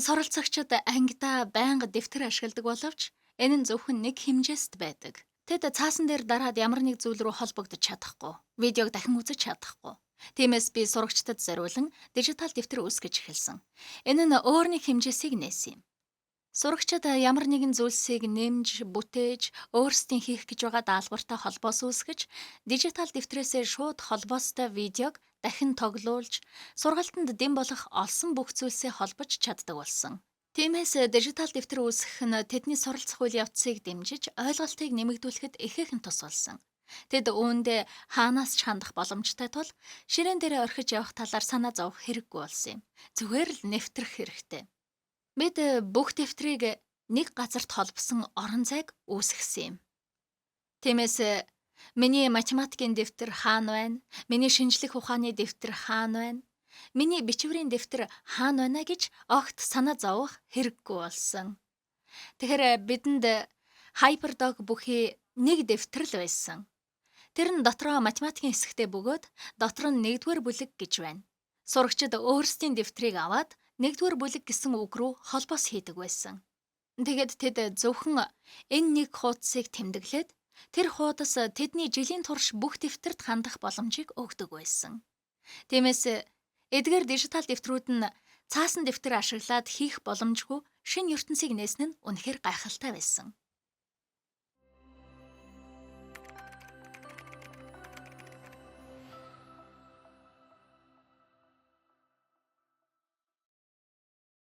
Суралцагчид ангидаа байнга дэвтэр ашигладаг боловч энэ нь зөвхөн нэг хэмжээст байдаг. Тэд цаасан дээр дараад ямар нэг зүйл рүү холбогдож чадахгүй, видеог дахин үзэж чадахгүй. Тиймээс би сурагчдад зориулан дижитал дэвтэр үүсгэж эхэлсэн. Энэ нь өөр нэг хэмжээсийг нээсэн юм. Сурагчид ямар нэгэн зүйлсийг нэмж, бүтээж, өөрсдийн хийх гэж байгаа даалгавартай холбоос үүсгэж, дижитал дэвтрээсээ шууд холбоостой видеог дахин тоглуулж, сургалтанд дэм болох олсон бүх зүйлсээ холбож чаддаг болсон. Тиймээс дижитал дэвтэр үүсгэх нь тэдний суралцах үйл явцыг дэмжиж, ойлголтыг нэмэгдүүлэхэд ихээхэн тус болсон. Тэд үүндээ хаанаас ч хандах боломжтой тул ширээн дээрээ орхиж явах талаар санаа зовох хэрэггүй болсон юм. Зүгээр л нэвтрэх хэрэгтэй. Бид бүх дэвтрийг нэг газарт холбосон орон зайг үүсгэсэн юм. Тиймээс миний математикийн дэвтэр хаана байна? Миний шинжлэх ухааны дэвтэр хаана байна? Миний бичвэрийн дэвтэр хаана байна гэж огт санаа зовох хэрэггүй болсон. Тэгэхээр бидэнд HyperDog бүхий нэг дэвтэр л байсан. Тэр нь дотроо математикийн хэсэгтээ бөгөөд дотор нь нэгдүгээр бүлэг гэж байна. Сурагчид өөрсдийн дэвтрийг аваад нэгдүгээр бүлэг гэсэн үг рүү холбоос хийдэг байсан. Тэгэд тэд зөвхөн энэ нэг хуудсыг тэмдэглээд тэр хуудас тэдний жилийн турш бүх дэвтэрт хандах боломжийг өгдөг байсан. Тиймээс эдгээр дижитал дэвтрүүд нь цаасан дэвтэр ашиглаад хийх боломжгүй шинэ ертөнцийг нээсэн нь үнэхээр гайхалтай байсан.